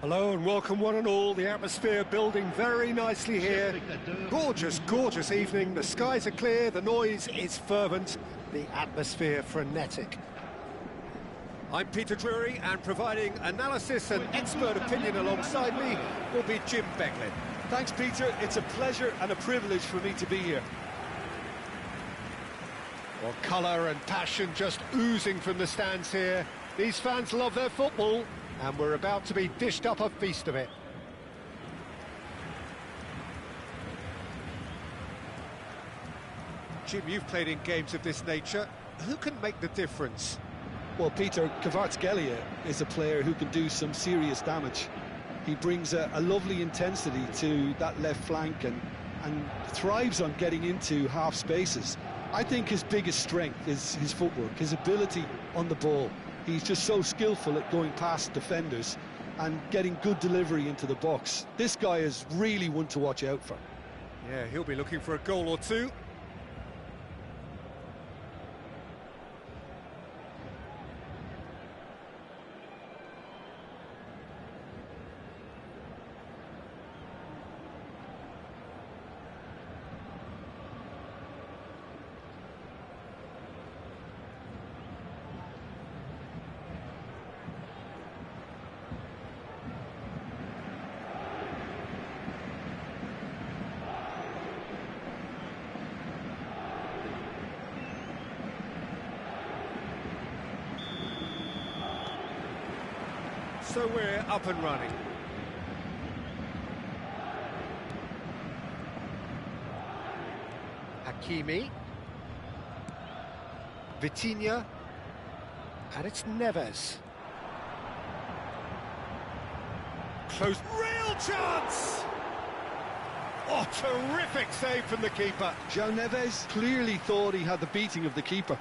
Hello and welcome one and all. The atmosphere building very nicely here. Gorgeous, gorgeous evening. The skies are clear, the noise is fervent, the atmosphere frenetic. I'm Peter Drury, and providing analysis and expert opinion alongside me will be Jim Becklin. Thanks, Peter. It's a pleasure and a privilege for me to be here. Well, colour and passion just oozing from the stands here. These fans love their football, and we're about to be dished up a feast of it. Jim, you've played in games of this nature. Who can make the difference? Well, Peter, Kvaratskhelia is a player who can do some serious damage. He brings a lovely intensity to that left flank and thrives on getting into half spaces. I think his biggest strength is his footwork, his ability on the ball. He's just so skillful at going past defenders and getting good delivery into the box. This guy is really one to watch out for. Yeah, he'll be looking for a goal or two. So we're up and running. Hakimi. Vitinha. And it's Neves. Close. Real chance! Oh, terrific save from the keeper. João Neves clearly thought he had the beating of the keeper.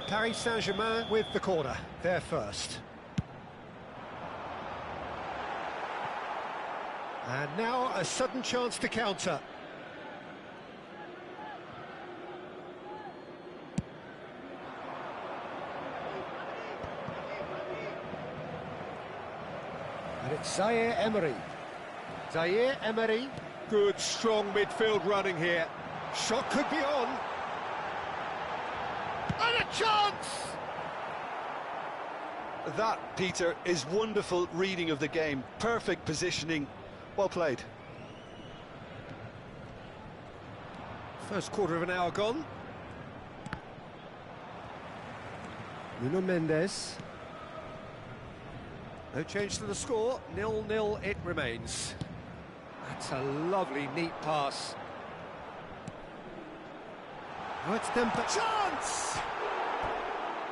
Paris Saint-Germain with the corner, they're first. And now a sudden chance to counter. And it's Zaire Emery. Zaire Emery. Good, strong midfield running here. Shot could be on. And a chance! That, Peter, is wonderful reading of the game. Perfect positioning. Well played. First quarter of an hour gone. Nuno Mendes. No change to the score. 0-0 it remains. That's a lovely, neat pass. Oh, it's Dembele. Chance!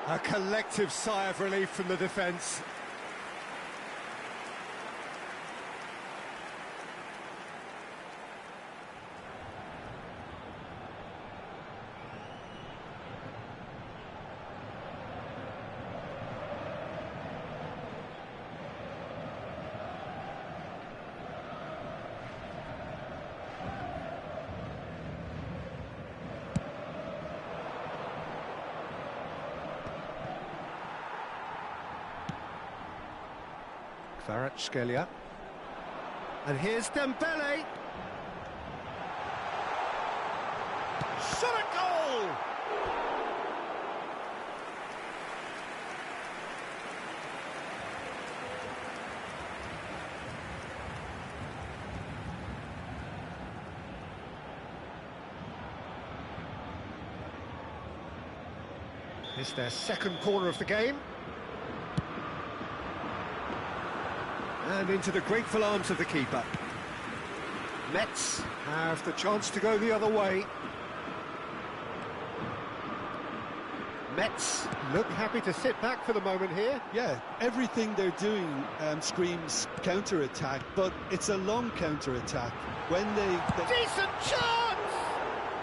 A collective sigh of relief from the defence. Kvaratskhelia. And here's Dembele. Shot a goal! It's their second corner of the game. And into the grateful arms of the keeper. Metz have the chance to go the other way. Metz look happy to sit back for the moment here. Yeah, everything they're doing screams counter-attack, but it's a long counter-attack. When they... Decent chance!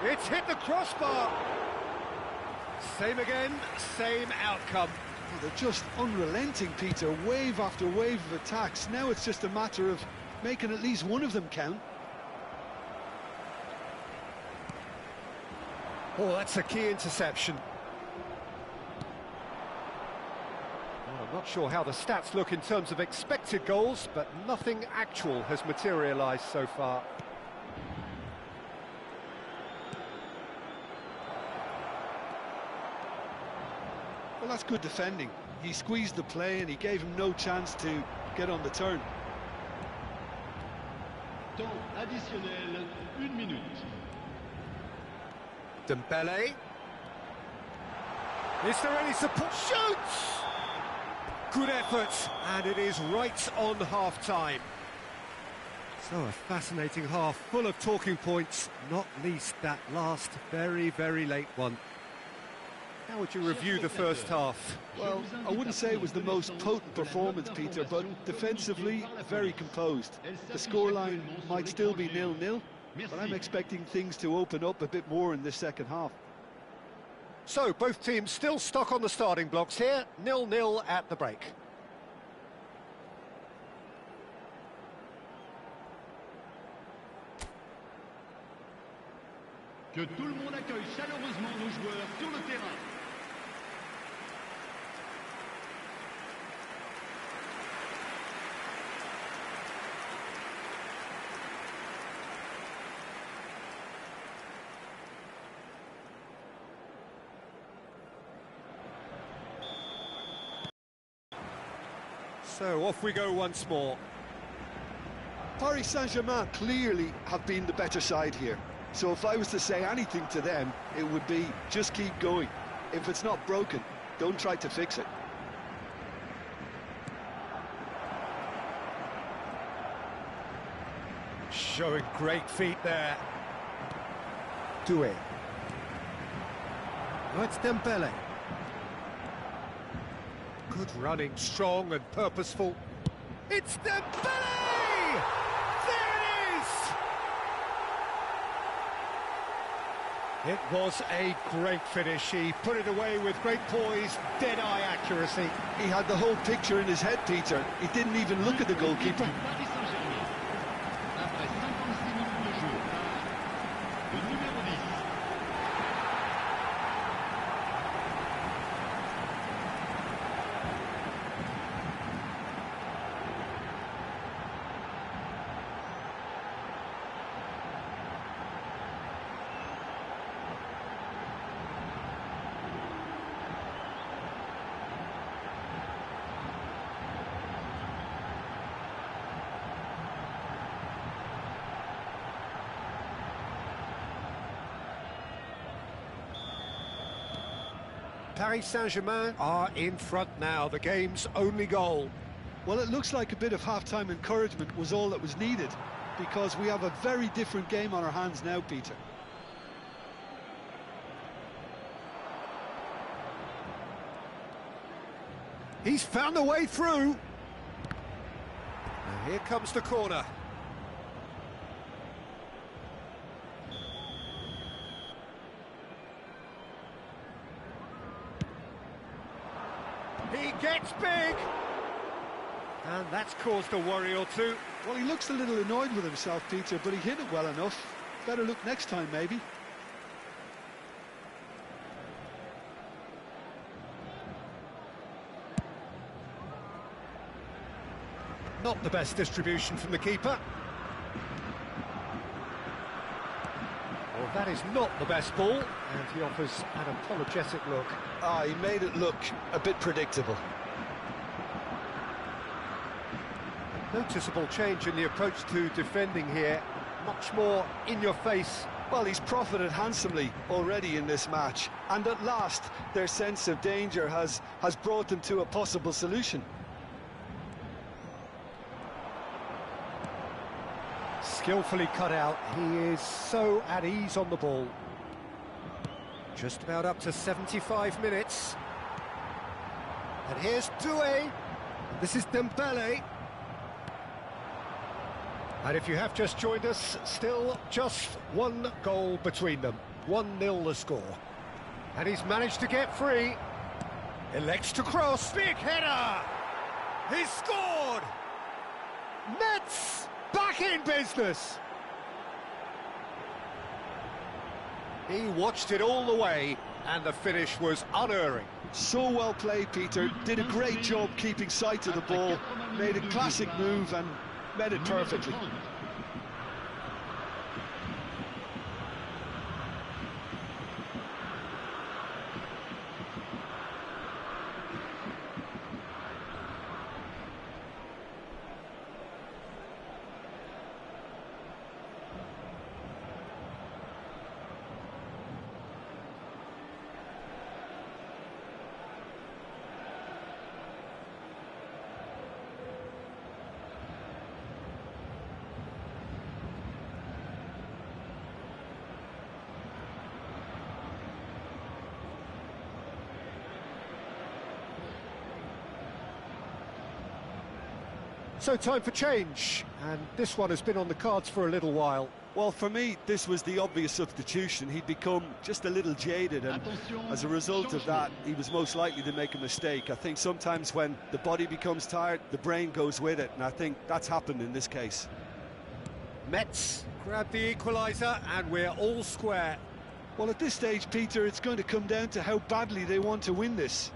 It's hit the crossbar. Same again, same outcome. They're just unrelenting, Peter. Wave after wave of attacks. Now it's just a matter of making at least one of them count. Oh, that's a key interception. Well, I'm not sure how the stats look in terms of expected goals, but nothing actual has materialised so far. Well, that's good defending. He squeezed the play and he gave him no chance to get on the turn. Temps additionnel, 1 minute. Dembele. Is there any support? Shoots! Good effort, and it is right on half-time. So a fascinating half, full of talking points, not least that last very, very late one. How would you review the first half? Well, I wouldn't say it was the most potent performance, Peter, but defensively, very composed. The scoreline might still be 0-0, but I'm expecting things to open up a bit more in this second half. So, both teams still stuck on the starting blocks here, 0-0 at the break. Que tout le monde accueille chaleureusement nos joueurs sur le terrain. So, off we go once more. Paris Saint-Germain clearly have been the better side here. So if I was to say anything to them, it would be just keep going. If it's not broken, don't try to fix it. Showing great feet there. Doué. Oh, it's Dembele. Good running, strong and purposeful. It's Dembele! There it is! It was a great finish. He put it away with great poise, dead-eye accuracy. He had the whole picture in his head, Peter. He didn't even look at the goalkeeper. Paris Saint-Germain. Après 56 minutes de jeu, le numéro 10. Paris Saint-Germain are in front now, the game's only goal. Well, it looks like a bit of half-time encouragement was all that was needed, because we have a very different game on our hands now, Peter. He's found a way through. And here comes the corner. He gets big! And that's caused a worry or two. Well, he looks a little annoyed with himself, Peter, but he hit it well enough. Better look next time, maybe. Not the best distribution from the keeper. Well, that is not the best ball, and he offers an apologetic look. Ah, he made it look a bit predictable. Noticeable change in the approach to defending here. Much more in your face. Well, he's profited handsomely already in this match, and at last their sense of danger has brought them to a possible solution. Skillfully cut out. He is so at ease on the ball. Just about up to 75 minutes. And here's Doué. This is Dembele. And if you have just joined us, still just one goal between them. 1-0 the score. And he's managed to get free. Elects to cross. Big header! He's scored! Metz back in business. He watched it all the way, and the finish was unerring. So well played, Peter. Did a great job keeping sight of the ball, made a classic move and met it perfectly. So time for change, and this one has been on the cards for a little while. Well, for me, this was the obvious substitution. He'd become just a little jaded, and as a result of that, he was most likely to make a mistake. I think sometimes when the body becomes tired, the brain goes with it, and I think that's happened in this case. Metz grabbed the equaliser, and we're all square. Well, at this stage, Peter, it's going to come down to how badly they want to win this.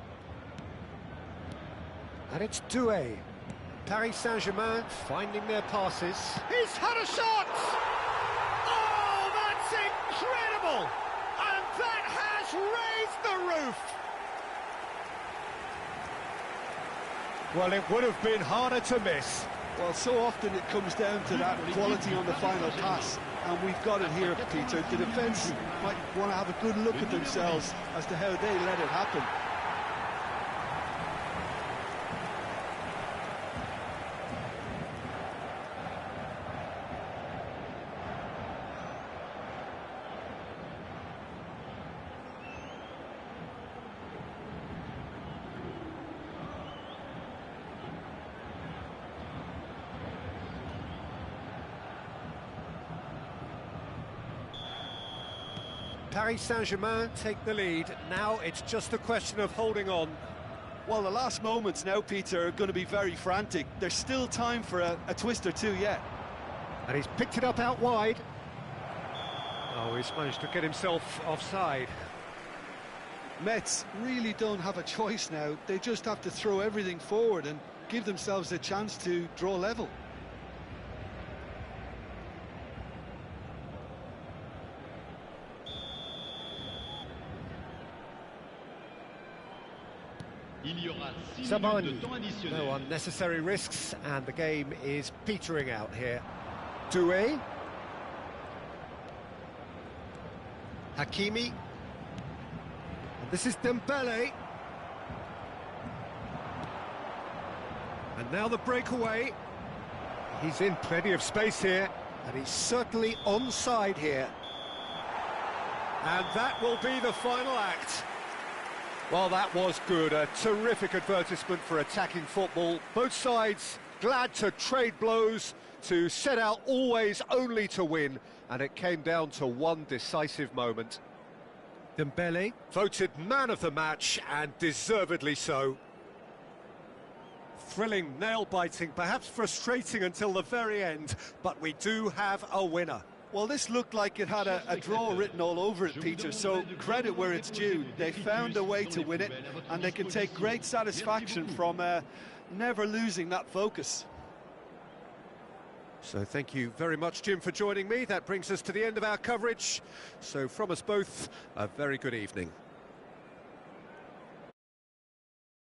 And it's Doué. Paris Saint-Germain finding their passes. He's had a shot! Oh, that's incredible! And that has raised the roof! Well, it would have been harder to miss. Well, so often it comes down to that quality on the final pass, and we've got it here, Peter. The defence might want to have a good look at themselves as to how they let it happen. Paris Saint-Germain take the lead. Now it's just a question of holding on. Well, the last moments now, Peter, are going to be very frantic. There's still time for a twist or two yet. And he's picked it up out wide. Oh, he's managed to get himself offside. Metz really don't have a choice now. They just have to throw everything forward and give themselves a chance to draw level. Sabani, no unnecessary risks, and the game is petering out here. Doué. Hakimi. And this is Dembele. And now the breakaway. He's in plenty of space here, and he's certainly onside here. And that will be the final act. Well, that was good. A terrific advertisement for attacking football. Both sides glad to trade blows, to set out always only to win, and it came down to one decisive moment. Dembele voted man of the match, and deservedly so. Thrilling, nail-biting, perhaps frustrating until the very end, but we do have a winner. Well, this looked like it had a draw written all over it, Peter, so credit where it's due. They found a way to win it, and they can take great satisfaction from never losing that focus. So thank you very much, Jim, for joining me. That brings us to the end of our coverage. So from us both, a very good evening.